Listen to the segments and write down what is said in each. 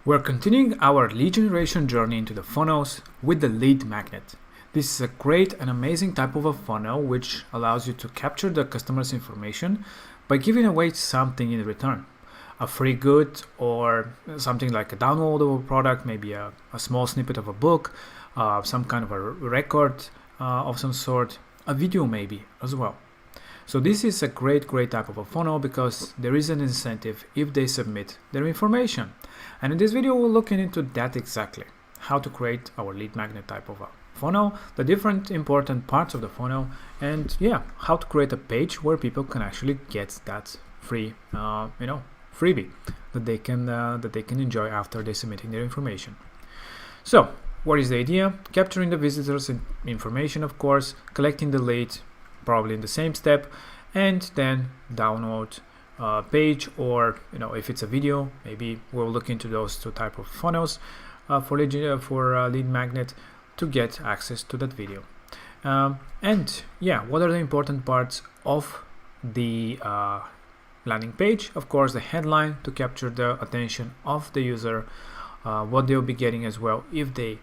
We're continuing our lead generation journey into the funnels with the lead magnet. This is a great and amazing type of a funnel which allows you to capture the customer's information by giving away something in return. A free good or something like a downloadable product, maybe a small snippet of a book, some kind of a record of some sort, a video maybe as well. So this is a great type of a funnel because there is an incentive if they submit their information. And in this video we're looking into that exactly, how to create our lead magnet type of a funnel, the different important parts of the funnel, and how to create a page where people can actually get that free freebie that they can enjoy after they submitting their information. So what is the idea? Capturing the visitors' information, of course, collecting the lead probably in the same step, and then download a page, or if it's a video, maybe we'll look into those two type of funnels for lead magnet to get access to that video. What are the important parts of the landing page? Of course, the headline to capture the attention of the user, what they'll be getting as well if they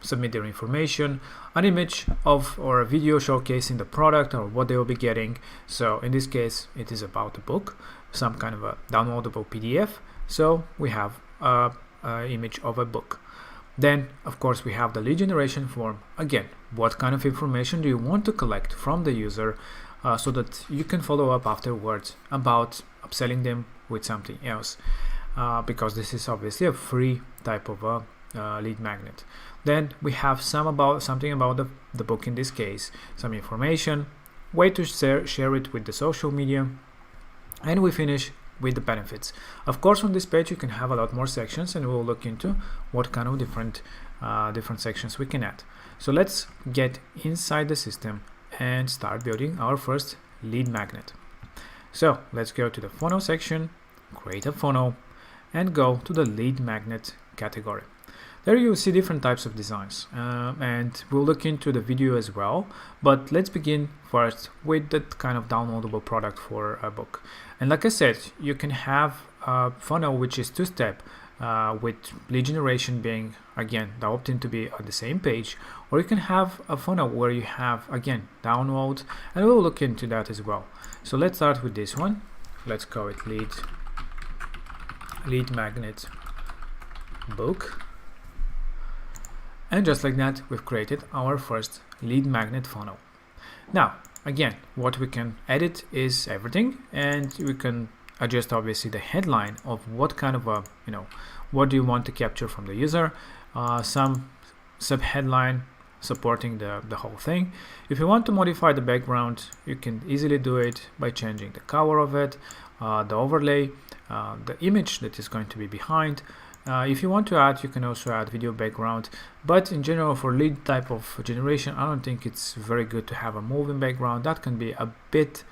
submit their information, an image of or a video showcasing the product or what they will be getting. So in this case it is about a book, some kind of a downloadable PDF, so we have an image of a book. Then of course we have the lead generation form. Again, what kind of information do you want to collect from the user so that you can follow up afterwards about upselling them with something else, because this is obviously a free type of a lead magnet. Then we have something about the book, in this case, some information, way to share it with the social media, and we finish with the benefits. Of course, on this page you can have a lot more sections, and we'll look into what kind of different sections we can add. So let's get inside the system and start building our first lead magnet. So let's go to the funnel section, create a funnel, and go to the lead magnet category. There you'll see different types of designs, and we'll look into the video as well, but let's begin first with that kind of downloadable product for a book. And like I said, you can have a funnel which is two-step, with lead generation being, again, the opt-in to be on the same page, or you can have a funnel where you have, again, download, and we'll look into that as well. So let's start with this one. Let's call it lead magnet book. And just like that, we've created our first lead magnet funnel. Now, again, what we can edit is everything, and we can adjust obviously the headline of what kind of a, what do you want to capture from the user, some sub-headline supporting the whole thing. If you want to modify the background, you can easily do it by changing the color of it, the overlay, the image that is going to be behind. If you want to add, you can also add video background, but in general for lead type of generation, I don't think it's very good to have a moving background. That can be a bit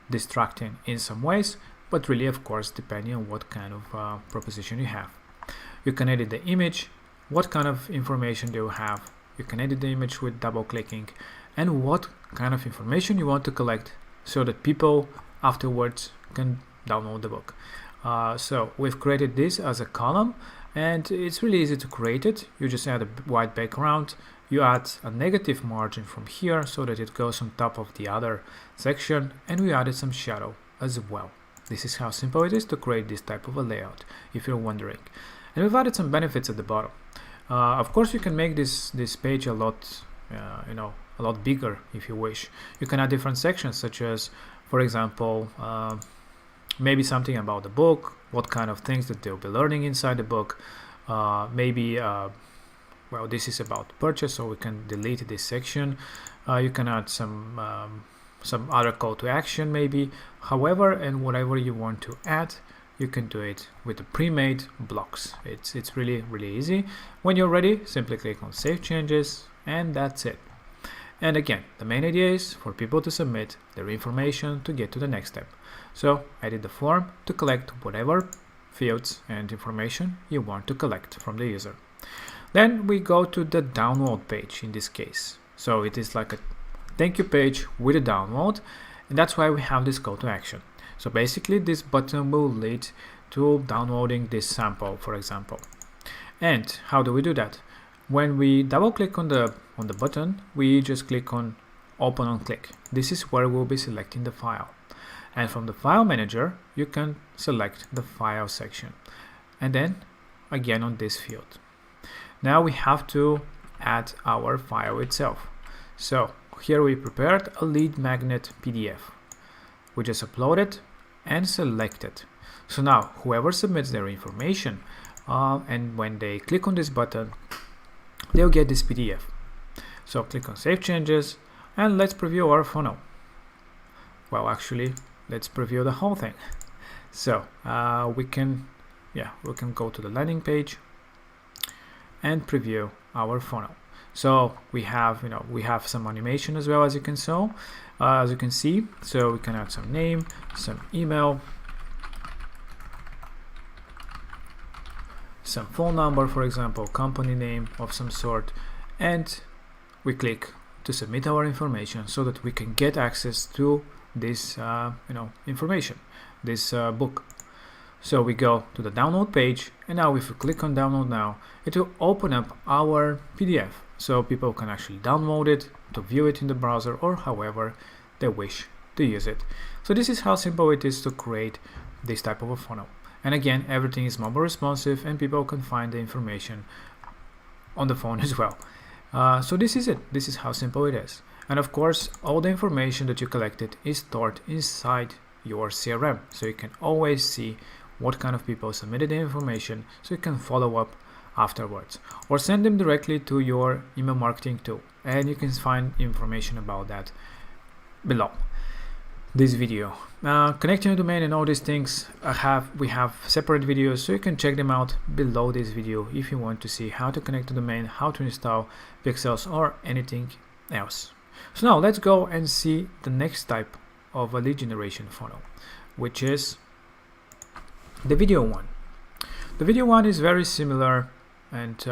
distracting in some ways, but really, of course, depending on what kind of proposition you have. You can edit the image, what kind of information do you have. You can edit the image with double clicking, and what kind of information you want to collect so that people afterwards can download the book. So we've created this as a column, and it's really easy to create it. You just add a white background, you add a negative margin from here so that it goes on top of the other section, and we added some shadow as well. This is how simple it is to create this type of a layout, if you're wondering. And we've added some benefits at the bottom. Of course, you can make this page a lot bigger if you wish. You can add different sections, such as, for example, maybe something about the book, what kind of things that they'll be learning inside the book. This is about purchase, so we can delete this section. You can add some other call to action maybe. However, and whatever you want to add, you can do it with the pre-made blocks. It's really easy. When you're ready, simply click on Save Changes, and that's it. And again, the main idea is for people to submit their information to get to the next step. So edit the form to collect whatever fields and information you want to collect from the user. Then we go to the download page in this case. So it is like a thank you page with a download, and that's why we have this call to action. So basically this button will lead to downloading this sample, for example. And how do we do that? When we double click on the button, we just click on open on click. This is where we'll be selecting the file. And from the file manager, you can select the file section. And then again on this field. Now we have to add our file itself. So here we prepared a lead magnet PDF. We just upload it and select it. So now whoever submits their information and when they click on this button, they'll get this PDF. So click on Save Changes and let's preview our funnel. Well, actually, let's preview the whole thing. So we can go to the landing page and preview our funnel. So we have some animation as well, as you can see. So we can add some name, some email, some phone number, for example, company name of some sort, and we click to submit our information so that we can get access to this information, this book. So we go to the download page, and now if we click on download now, it will open up our PDF, so people can actually download it to view it in the browser or however they wish to use it. So this is how simple it is to create this type of a funnel. And again, everything is mobile responsive and people can find the information on the phone as well. So this is it. This is how simple it is. And of course, all the information that you collected is stored inside your CRM. So you can always see what kind of people submitted the information, so you can follow up afterwards. Or send them directly to your email marketing tool. And you can find information about that below this video. Connecting a domain and all these things, we have separate videos, so you can check them out below this video if you want to see how to connect a domain, how to install pixels or anything else. So now let's go and see the next type of a lead generation funnel, which is the video one. The video one is very similar and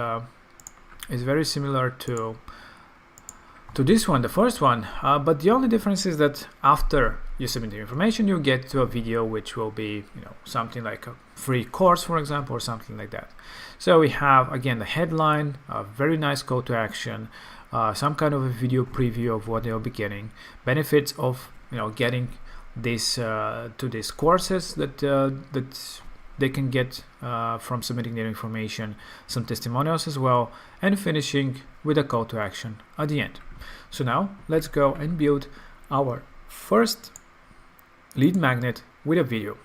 is very similar to this one, the first one, but the only difference is that after you submit the information, you get to a video which will be, something like a free course, for example, or something like that. So we have again the headline, a very nice call to action, some kind of a video preview of what they'll be getting, benefits of getting this to these courses that they can get from submitting their information, some testimonials as well, and finishing with a call to action at the end. So now let's go and build our first lead magnet with a video.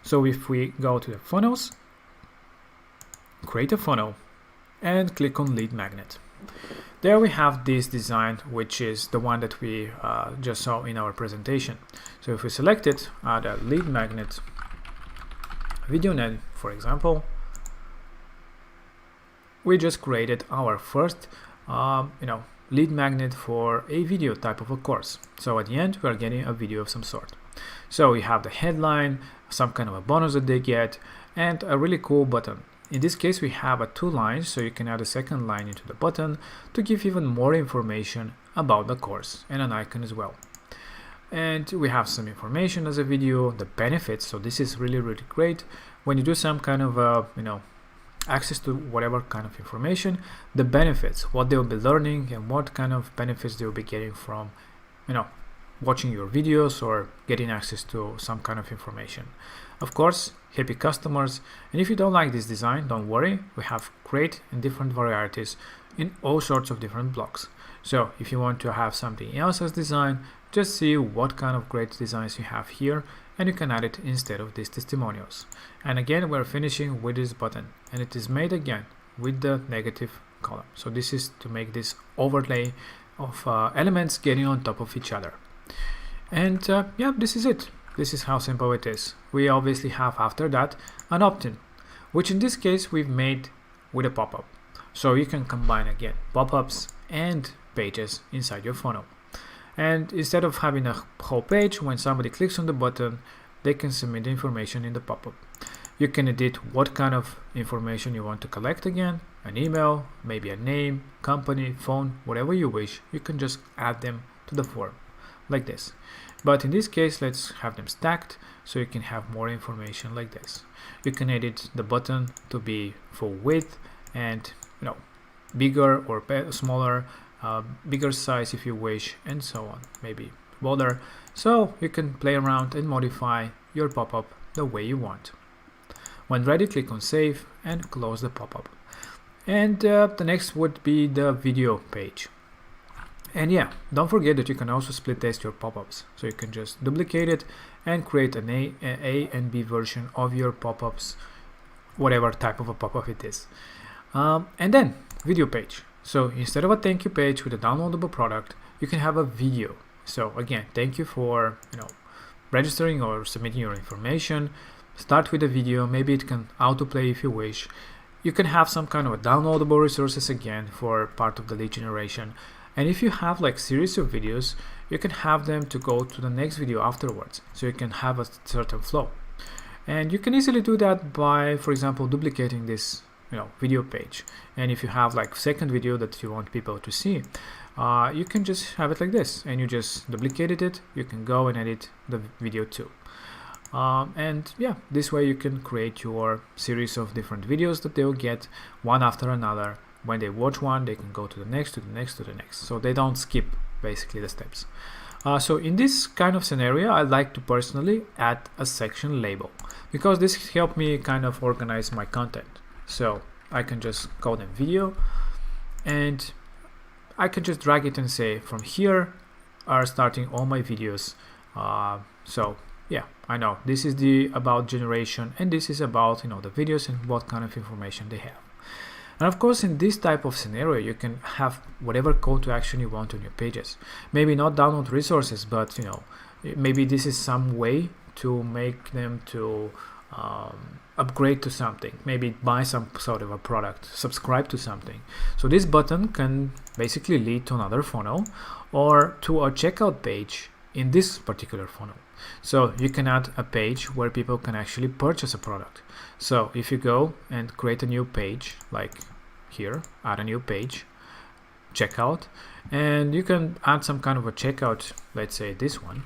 So if we go to the funnels, create a funnel and click on lead magnet. There we have this design, which is the one that we just saw in our presentation. So if we select it, add a lead magnet video name, for example, we just created our first lead magnet for a video type of a course. So at the end, we are getting a video of some sort. So we have the headline, some kind of a bonus that they get, and a really cool button. In this case, we have 2 lines, so you can add a second line into the button to give even more information about the course, and an icon as well. And we have some information as a video, the benefits. So this is really great when you do some kind of access to whatever kind of information, the benefits, what they'll be learning and what kind of benefits they'll be getting from watching your videos or getting access to some kind of information. Of course, happy customers. And if you don't like this design, don't worry, we have great and different varieties in all sorts of different blocks. So if you want to have something else as design, just see what kind of great designs you have here, and you can add it instead of these testimonials. And again, we're finishing with this button, and it is made again with the negative column. So this is to make this overlay of elements getting on top of each other. And this is it. This is how simple it is. We obviously have after that an opt-in, which in this case we've made with a pop-up. So you can combine again pop-ups and pages inside your funnel. And instead of having a whole page, when somebody clicks on the button, they can submit the information in the pop-up. You can edit what kind of information you want to collect again, an email, maybe a name, company, phone, whatever you wish. You can just add them to the form like this. but in this case let's have them stacked so you can have more information like this. You can edit the button to be full width and bigger or smaller, bigger size if you wish, and so on, maybe bolder. So you can play around and modify your pop-up the way you want. When ready, click on save and close the pop-up. And the next would be the video page. And yeah, don't forget that you can also split test your pop-ups. So you can just duplicate it and create an A and B version of your pop-ups, whatever type of a pop-up it is. And then video page. So instead of a thank you page with a downloadable product, you can have a video. So again, thank you for registering or submitting your information. Start with a video. Maybe it can autoplay if you wish. You can have some kind of a downloadable resources again for part of the lead generation. And if you have like series of videos, you can have them to go to the next video afterwards, so you can have a certain flow. And you can easily do that by, for example, duplicating this video page. And if you have like second video that you want people to see, you can just have it like this, and you just duplicated it. You can go and edit the video too. And yeah, this way you can create your series of different videos that they will get one after another. When they watch one, they can go to the next, to the next, to the next. So they don't skip basically the steps. So in this kind of scenario, I like to personally add a section label, because this helps me kind of organize my content. So I can just call them video, and I can just drag it and say from here are starting all my videos. So yeah, I know this is the about generation, and this is about the videos and what kind of information they have. And of course, in this type of scenario, you can have whatever call to action you want on your pages. Maybe not download resources, but maybe this is some way to make them to upgrade to something, maybe buy some sort of a product, subscribe to something. So this button can basically lead to another funnel or to a checkout page in this particular funnel. So you can add a page where people can actually purchase a product. So if you go and create a new page, like here, add a new page, checkout, and you can add some kind of a checkout, let's say this one,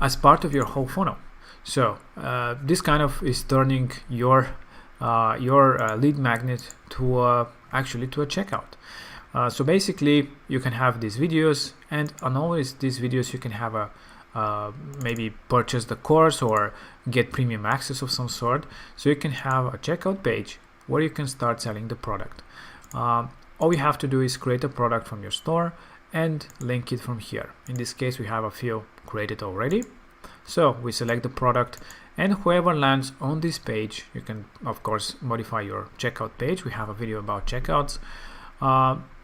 as part of your whole funnel. So this kind of is turning your lead magnet to actually to a checkout. So basically you can have these videos, and on all these videos you can have a maybe purchase the course or get premium access of some sort. So you can have a checkout page where you can start selling the product. All you have to do is create a product from your store and link it from here. In this case we have a few created already. So we select the product, and whoever lands on this page, you can of course modify your checkout page. We have a video about checkouts.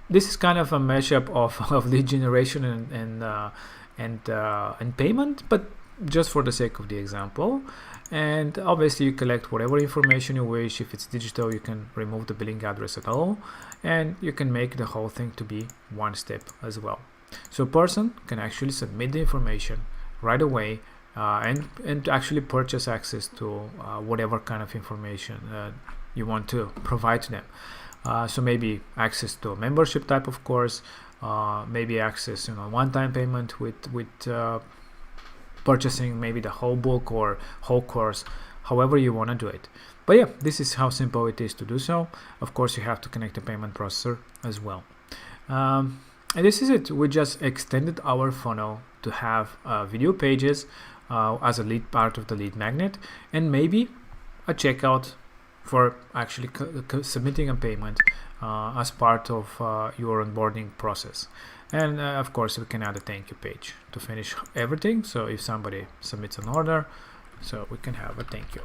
This is kind of a mashup of lead generation and payment, but just for the sake of the example. And obviously you collect whatever information you wish. If it's digital, you can remove the billing address at all, and you can make the whole thing to be one step as well. So a person can actually submit the information right away and actually purchase access to whatever kind of information you want to provide to them. So maybe access to a membership type of course, maybe access one-time payment with purchasing maybe the whole book or whole course, however you want to do it. But yeah, this is how simple it is to do so. Of course you have to connect a payment processor as well. And this is it. We just extended our funnel to have video pages as a lead part of the lead magnet, and maybe a checkout for actually submitting a payment as part of your onboarding process. And of course we can add a thank you page to finish everything. So if somebody submits an order, so we can have a thank you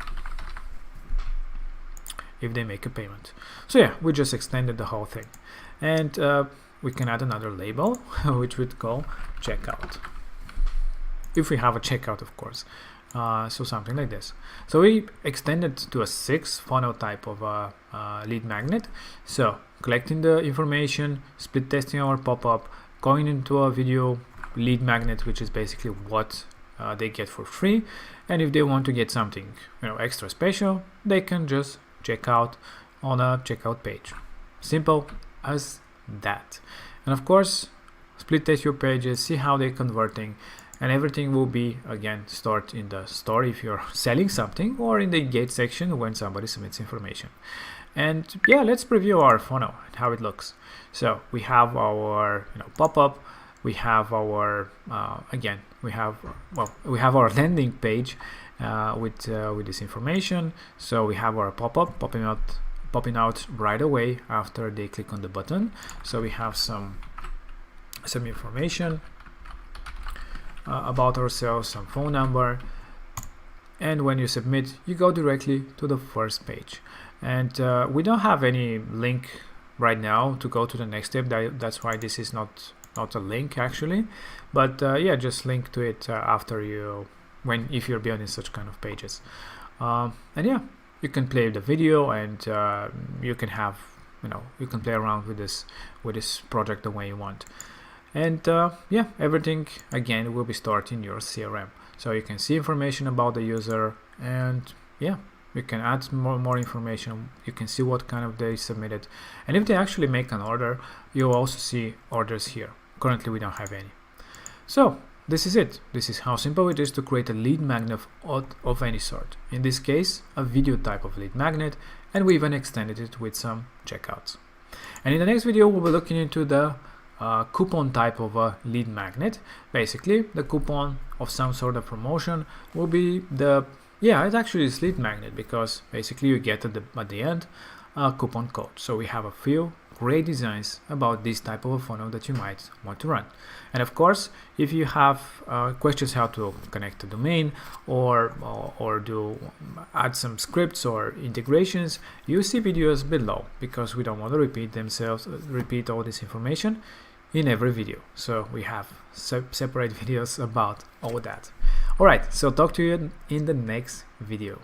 if they make a payment. So yeah, we just extended the whole thing, and we can add another label which would call checkout, if we have a checkout of course. So something like this. So we extended to a 6 funnel type of lead magnet. So collecting the information, split testing our pop-up, going into a video lead magnet, which is basically what they get for free. And if they want to get something extra special, they can just check out on a checkout page. Simple as that. And of course split test your pages, see how they're converting, and everything will be again stored in the store if you're selling something, or in the engage section when somebody submits information. And yeah, let's preview our funnel and how it looks. So we have our pop-up, we have our again we have our landing page with this information. So we have our pop-up popping out right away after they click on the button. So we have some information about ourselves, some phone number, and when you submit, you go directly to the first page. And we don't have any link right now to go to the next step. That's why this is not a link actually, but yeah, just link to it after if you're building such kind of pages. And yeah, you can play the video, and you can have you can play around with this project the way you want. And yeah, everything again will be stored in your CRM, so you can see information about the user, and yeah, you can add more information. You can see what kind of they submitted, and if they actually make an order, you'll also see orders here. Currently we don't have any. So this is it. This is how simple it is to create a lead magnet of any sort. In this case, a video type of lead magnet, and we even extended it with some checkouts. And in the next video, we'll be looking into the coupon type of a lead magnet. Basically, the coupon of some sort of promotion will be it actually is lead magnet, because basically you get at the end a coupon code. So we have a few great designs about this type of a funnel that you might want to run. And of course, if you have questions how to connect a domain or add some scripts or integrations, you see videos below, because we don't want to repeat all this information in every video. So we have separate videos about all that. All right, so talk to you in the next video.